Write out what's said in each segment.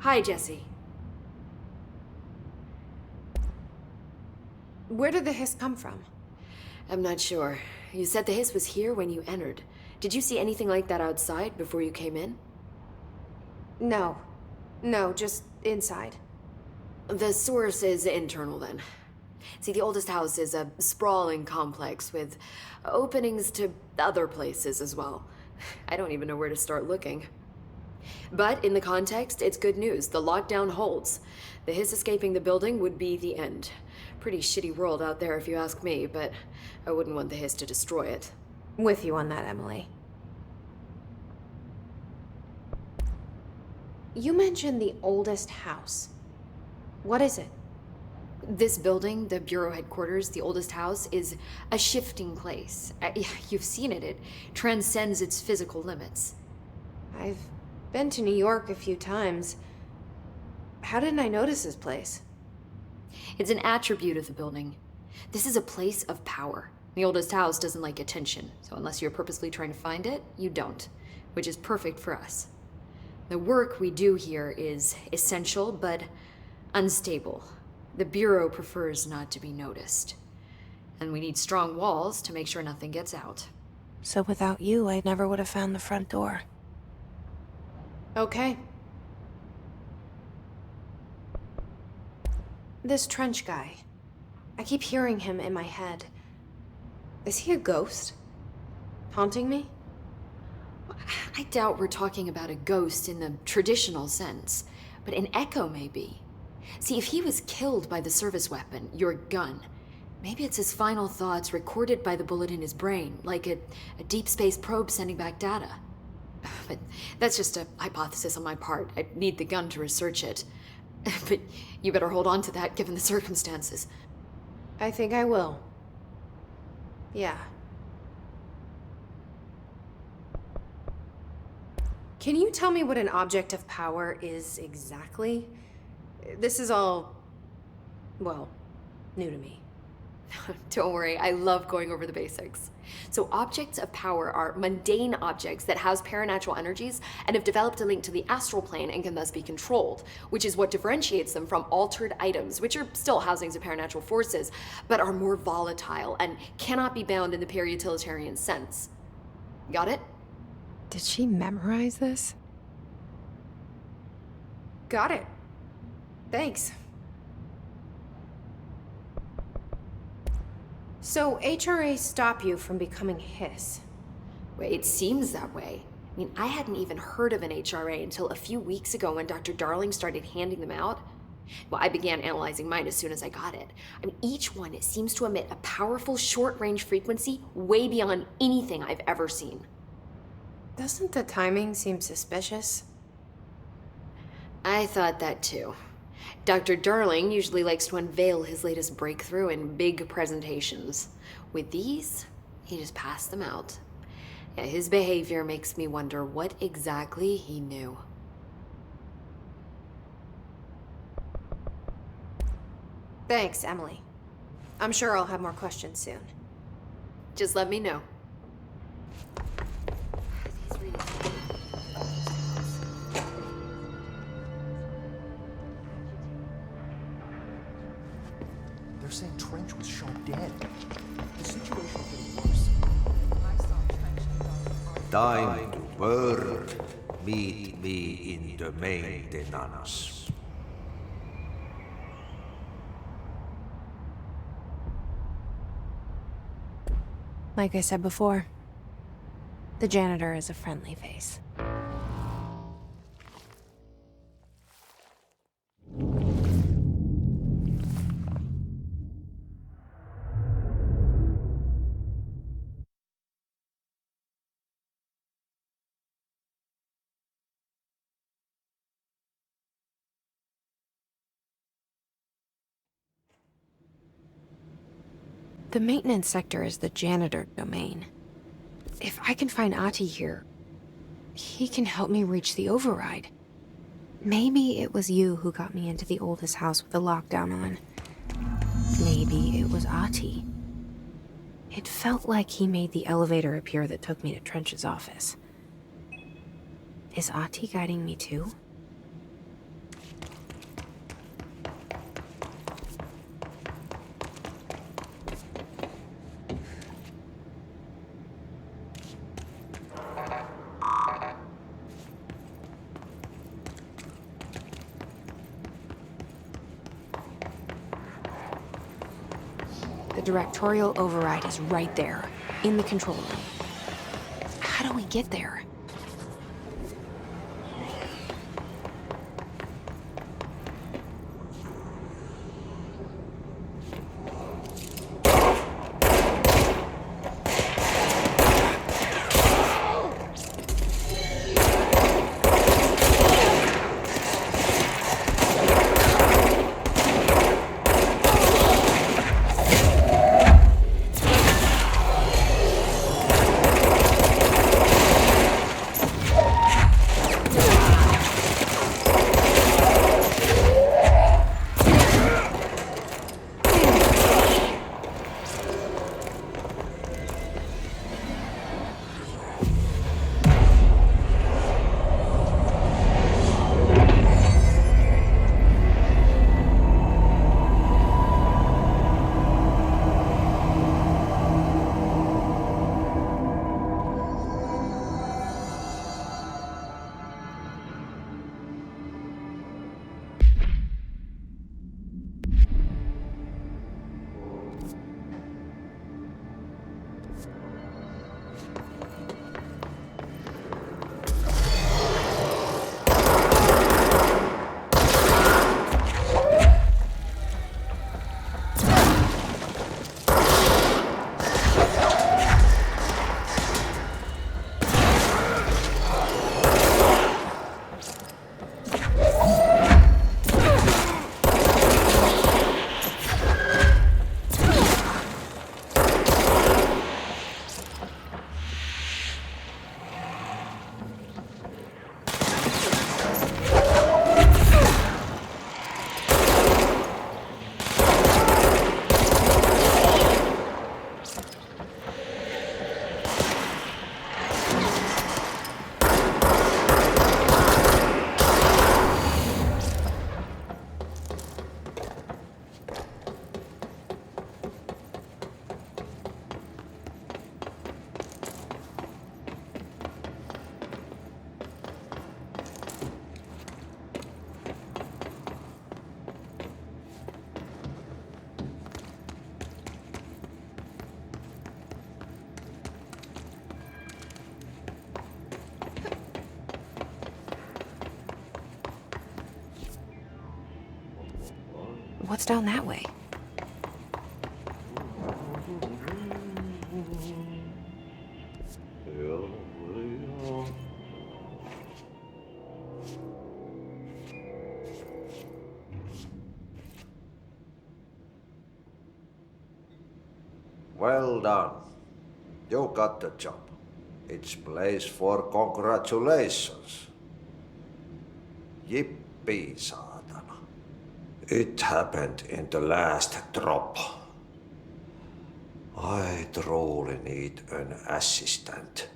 Hi, Jesse. Where did the hiss come from? I'm not sure. You said the hiss was here when you entered. Did you see anything like that outside before you came in? No. No, just inside. The source is internal, then. See, the oldest house is a sprawling complex with openings to other places as well. I don't even know where to start looking. But in the context, it's good news. The lockdown holds. The hiss escaping the building would be the end. Pretty shitty world out there if you ask me, but I wouldn't want the hiss to destroy it. With you on that, Emily. You mentioned the oldest house. What is it? This building, the Bureau headquarters, the oldest house, is a shifting place. You've seen it. It transcends its physical limits. I've been to New York a few times. How didn't I notice this place? It's an attribute of the building. This is a place of power. The oldest house doesn't like attention, so unless you're purposely trying to find it, you don't, which is perfect for us. The work we do here is essential, but unstable. The Bureau prefers not to be noticed. And we need strong walls to make sure nothing gets out. So without you, I never would have found the front door. Okay. This Trench guy. I keep hearing him in my head. Is he a ghost? Haunting me? I doubt we're talking about a ghost in the traditional sense, but an echo maybe. See, if he was killed by the service weapon, your gun, maybe it's his final thoughts recorded by the bullet in his brain, like a deep space probe sending back data. But that's just a hypothesis on my part. I need the gun to research it. But you better hold on to that given the circumstances. I think I will. Yeah. Can you tell me what an object of power is exactly? This is all, well, new to me. Don't worry, I love going over the basics. So objects of power are mundane objects that house paranatural energies and have developed a link to the astral plane and can thus be controlled, which is what differentiates them from altered items, which are still housings of paranatural forces, but are more volatile and cannot be bound in the peri-utilitarian sense. Got it? Did she memorize this? Got it. Thanks. So HRA stop you from becoming Hiss? Well, it seems that way. I mean, I hadn't even heard of an HRA until a few weeks ago when Dr. Darling started handing them out. Well, I began analyzing mine as soon as I got it. I mean, each one seems to emit a powerful short-range frequency way beyond anything I've ever seen. Doesn't the timing seem suspicious? I thought that too. Dr. Darling usually likes to unveil his latest breakthrough in big presentations. With these, he just passed them out. Yeah, his behavior makes me wonder what exactly he knew. Thanks, Emily. I'm sure I'll have more questions soon. Just let me know. They're saying Trench was shot dead. The situation is getting worse. Time to work. Meet me in the maintenance. Like I said before, the janitor is a friendly face. The maintenance sector is the janitor domain. If I can find Ahti here, he can help me reach the override. Maybe it was you who got me into the oldest house with the lockdown on. Maybe it was Ahti. It felt like he made the elevator appear that took me to Trench's office. Is Ahti guiding me too? The directorial override is right there, in the control room. How do we get there? What's down that way? Well done. You got the job. It's place for congratulations. Yippee, saatana. It happened in the last drop. I truly need an assistant.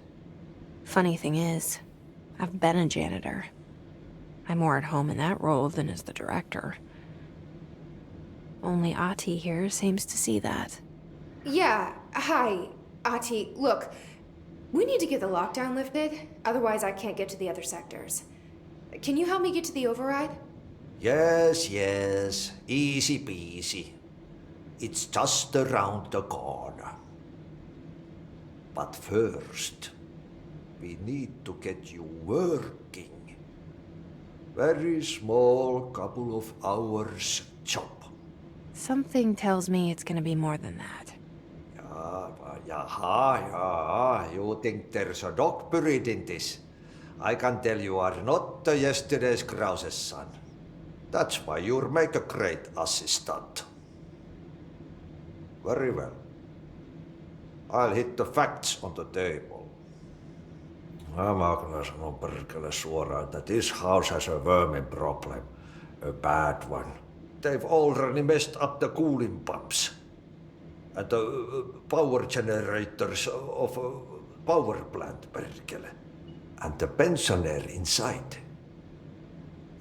Funny thing is, I've been a janitor. I'm more at home in that role than as the director. Only Ati here seems to see that. Yeah, hi, Ati. Look, we need to get the lockdown lifted, otherwise I can't get to the other sectors. Can you help me get to the override? Yes, yes. Easy peasy. It's just around the corner. But first, we need to get you working. Very small, couple of hours job. Something tells me it's gonna be more than that. Yeah, you think there's a dog buried in this? I can tell you are not yesterday's Krause's son. That's why you'll make a great assistant. Very well. I'll hit the facts on the table. Mä kyllä sanon perkele suoraan, että this house has a vermin problem. A bad one. They've already messed up the cooling pumps. And the power generators of a power plant, perkele. And the pensioner inside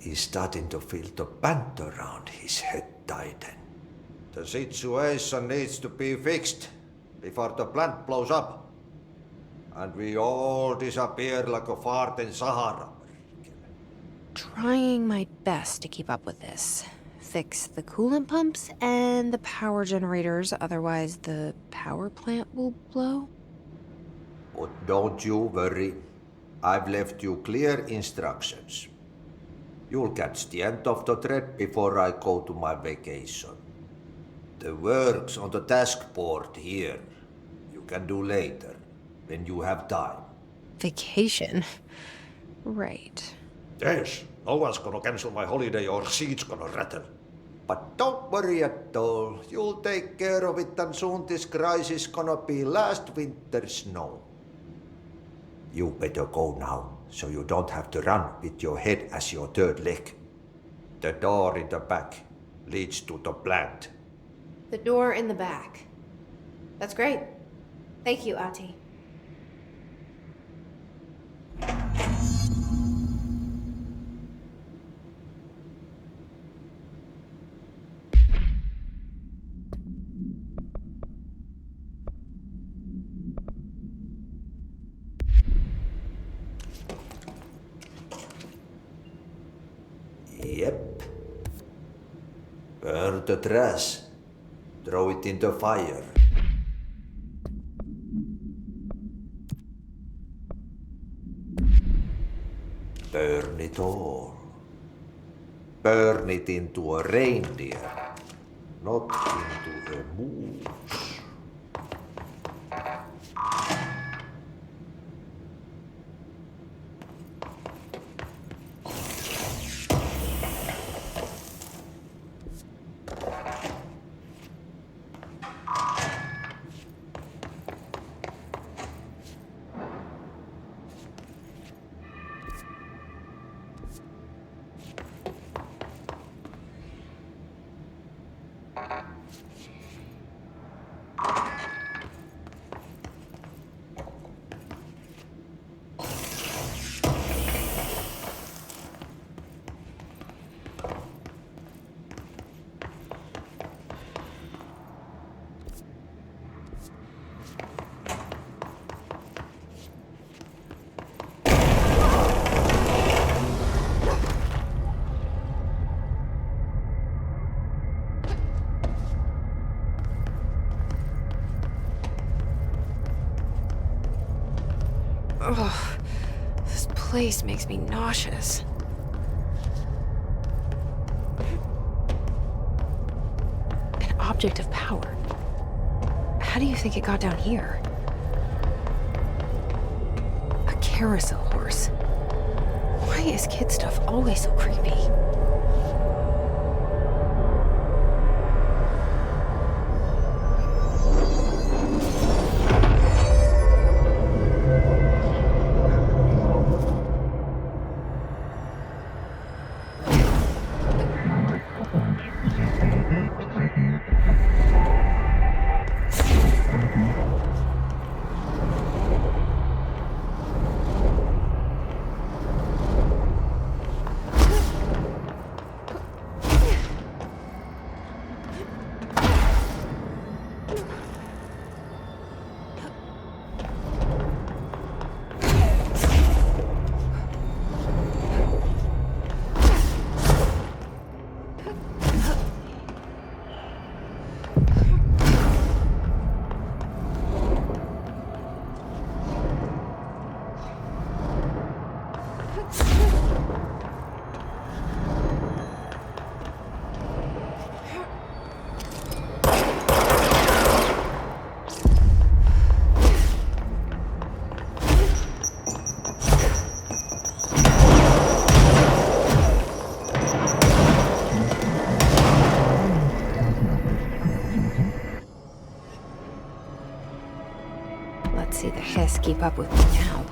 is starting to feel the band around his head tighten. The situation needs to be fixed before the plant blows up. And we all disappear like a fart in Sahara. Trying my best to keep up with this. fix the coolant pumps and the power generators, otherwise the power plant will blow? But don't you worry. I've left you clear instructions. You'll catch the end of the thread before I go to my vacation. The work's on the task board here. You can do later, when you have time. Vacation? Right. Yes, no one's gonna cancel my holiday or seat's gonna rattle. But don't worry at all. You'll take care of it and soon this crisis gonna be last winter's snow. You better go now, so you don't have to run with your head as your third leg. The door in the back leads to the plant. The door in the back. That's great. Thank you, Ati. Yep. Burn the trash. Throw it in the fire. Burn it all. Burn it into a reindeer, not into a moose. Ugh, this place makes me nauseous. An object of power. How do you think it got down here? A carousel horse. Why is kid stuff always so creepy? Let's see the Hiss keep up with me now.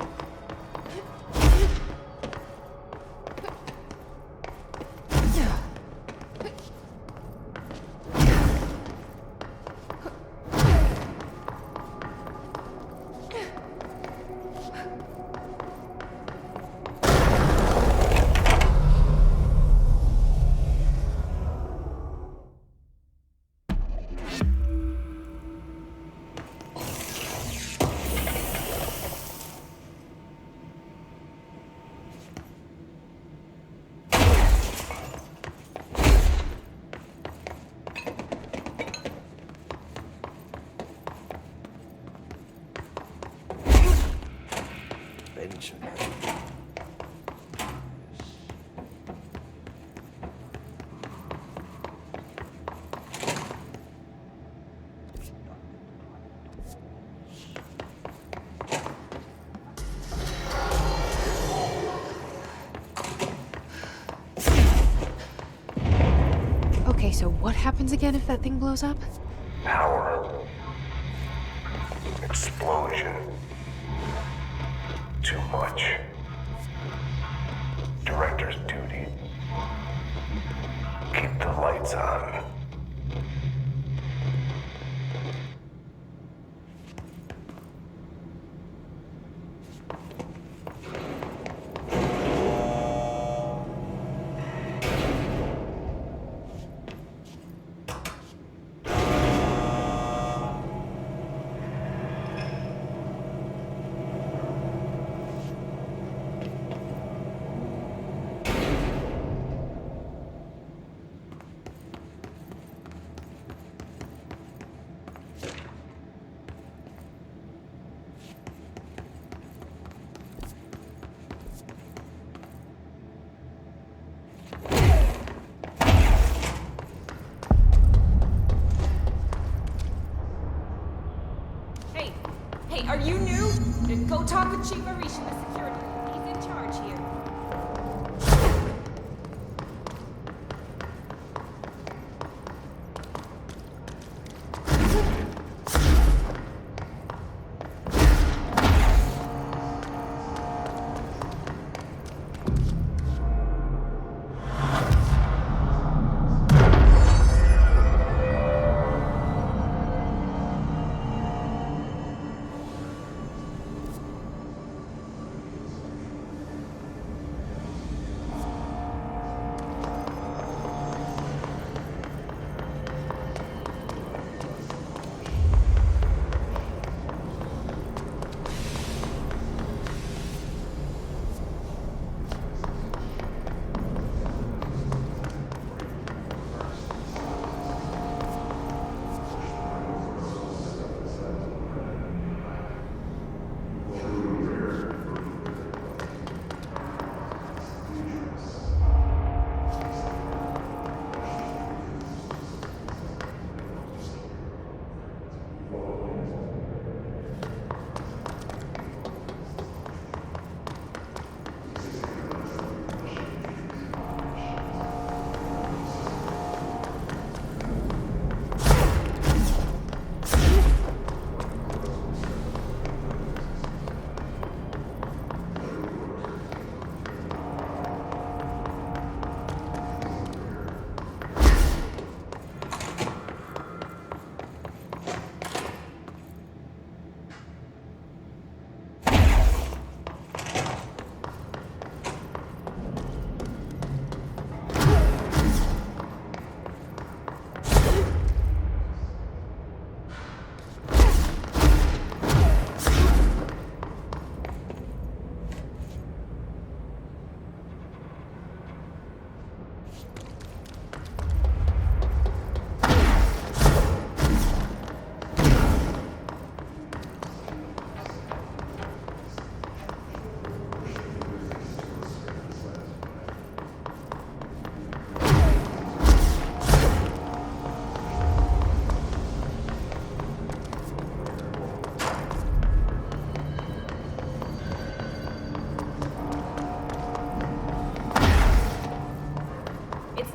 situation. Okay, so what happens again if that thing blows up? Power. Explosion. Too much. Director's duty. Keep the lights on. Hey, are you new? Go talk with Chief Arish in the security. He's in charge here.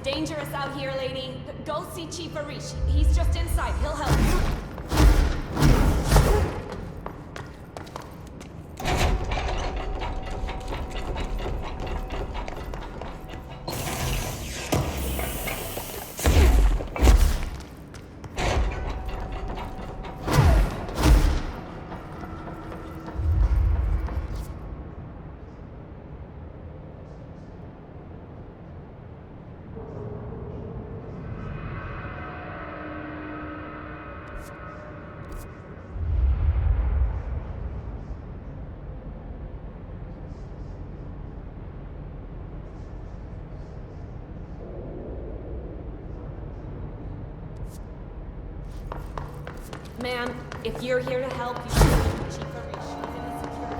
Dangerous out here, lady. Go see Chief Arish. He's just inside. He'll help you. Ma'am, if you're here to help, you should go to Chief Arish. He's in the security.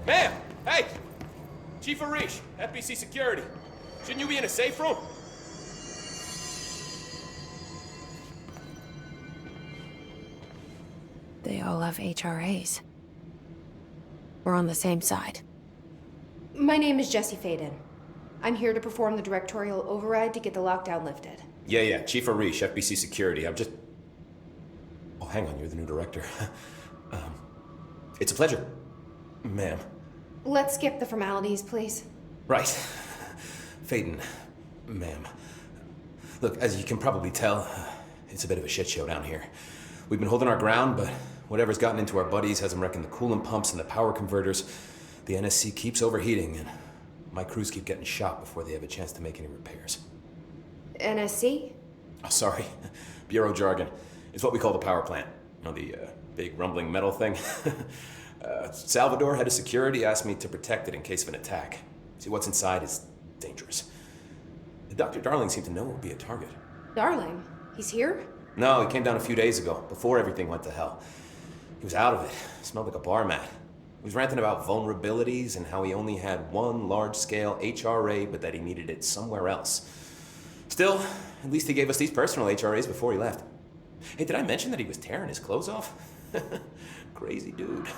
Ma'am! Hey! Chief Arish, FBC Security. Shouldn't you be in a safe room? They all have HRAs. We're on the same side. My name is Jesse Faden. I'm here to perform the directorial override to get the lockdown lifted. Yeah, Chief Arish, FBC Security. I'm just... Oh, hang on, you're the new director. It's a pleasure, ma'am. Let's skip the formalities, please. Right. Faden, ma'am. Look, as you can probably tell, it's a bit of a shit show down here. We've been holding our ground, but whatever's gotten into our buddies has them wrecking the coolant pumps and the power converters. The NSC keeps overheating, and my crews keep getting shot before they have a chance to make any repairs. NSC? Oh, sorry. Bureau jargon. It's what we call the power plant. You know, the big rumbling metal thing? Salvador, head of security, asked me to protect it in case of an attack. See, what's inside is dangerous. Dr. Darling seemed to know it would be a target. Darling? He's here? No, he came down a few days ago, before everything went to hell. He was out of it. Smelled like a bar mat. He was ranting about vulnerabilities and how he only had one large-scale HRA, but that he needed it somewhere else. Still, at least he gave us these personal HRAs before he left. Hey, did I mention that he was tearing his clothes off? Crazy dude.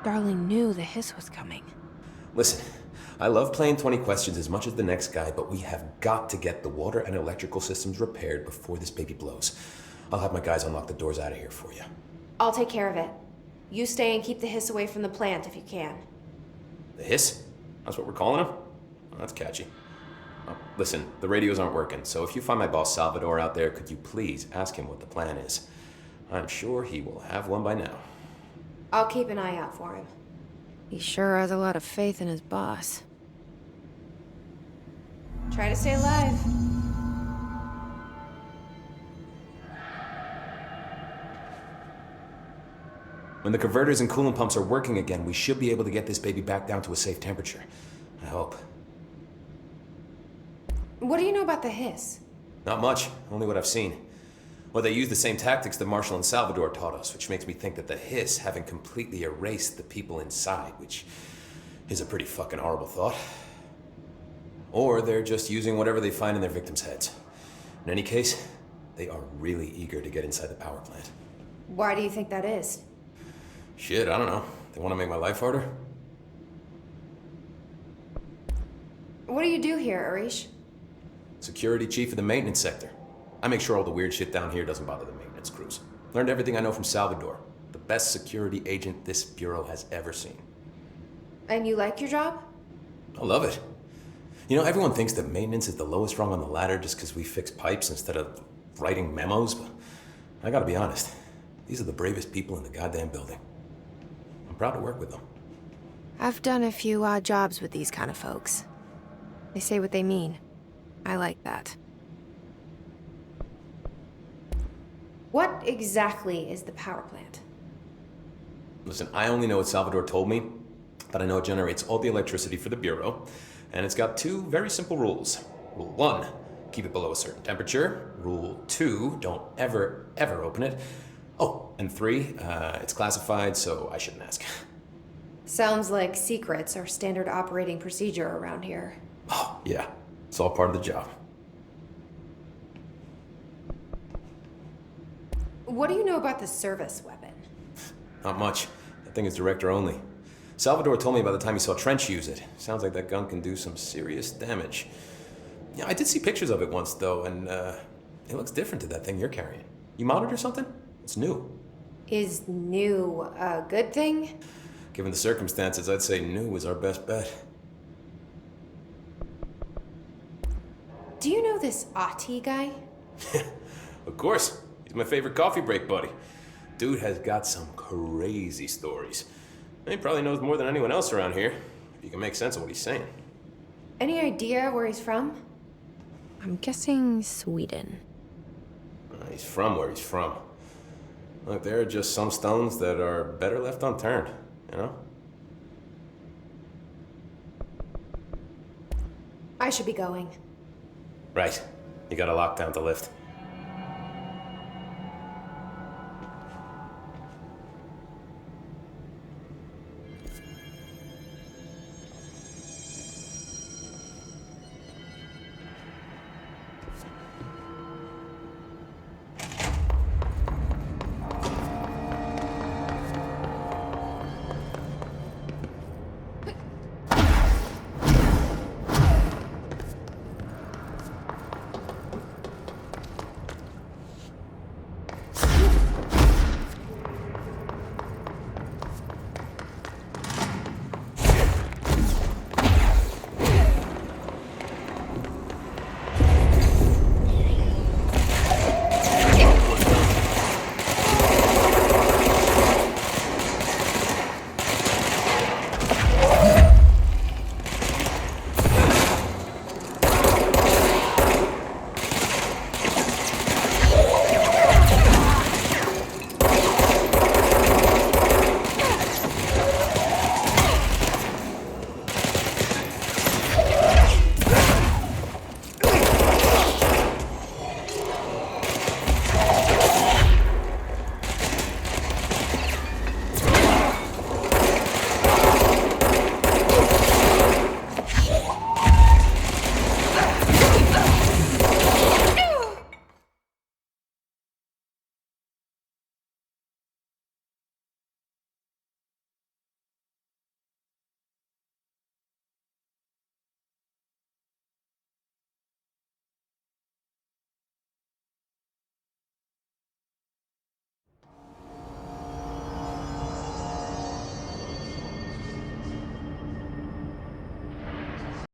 Darling knew the hiss was coming. Listen, I love playing 20 questions as much as the next guy, but we have got to get the water and electrical systems repaired before this baby blows. I'll have my guys unlock the doors out of here for you. I'll take care of it. You stay and keep the hiss away from the plant if you can. The hiss? That's what we're calling him? Oh, that's catchy. Oh, listen, the radios aren't working, so if you find my boss Salvador out there, could you please ask him what the plan is? I'm sure he will have one by now. I'll keep an eye out for him. He sure has a lot of faith in his boss. Try to stay alive. When the converters and coolant pumps are working again, we should be able to get this baby back down to a safe temperature. I hope. What do you know about the hiss? Not much, only what I've seen. Well, they use the same tactics that Marshall and Salvador taught us, which makes me think that the hiss haven't completely erased the people inside, which is a pretty fucking horrible thought. Or they're just using whatever they find in their victims' heads. In any case, they are really eager to get inside the power plant. Why do you think that is? Shit, I don't know. They want to make my life harder? What do you do here, Arish? Security chief of the maintenance sector. I make sure all the weird shit down here doesn't bother the maintenance crews. Learned everything I know from Salvador. The best security agent this bureau has ever seen. And you like your job? I love it. You know, everyone thinks that maintenance is the lowest rung on the ladder just because we fix pipes instead of writing memos, but I gotta be honest. These are the bravest people in the goddamn building. I'm proud to work with them. I've done a few odd jobs with these kind of folks. They say what they mean. I like that. What exactly is the power plant? Listen, I only know what Salvador told me, but I know it generates all the electricity for the Bureau, and it's got two very simple rules. Rule 1, keep it below a certain temperature. Rule 2, don't ever open it. Oh, and 3, it's classified, so I shouldn't ask. Sounds like secrets are standard operating procedure around here. Oh, yeah, it's all part of the job. What do you know about the service weapon? Not much. That thing is director only. Salvador told me by the time he saw Trench use it. Sounds like that gun can do some serious damage. Yeah, I did see pictures of it once, though, and it looks different to that thing you're carrying. You modded or something? It's new. Is new a good thing? Given the circumstances, I'd say new is our best bet. Do you know this Ati guy? Of course. He's my favorite coffee break buddy. Dude has got some crazy stories. He probably knows more than anyone else around here, if you can make sense of what he's saying. Any idea where he's from? I'm guessing Sweden. He's from where he's from. Look, there are just some stones that are better left unturned, you know? I should be going. Right. You got a lockdown to lift.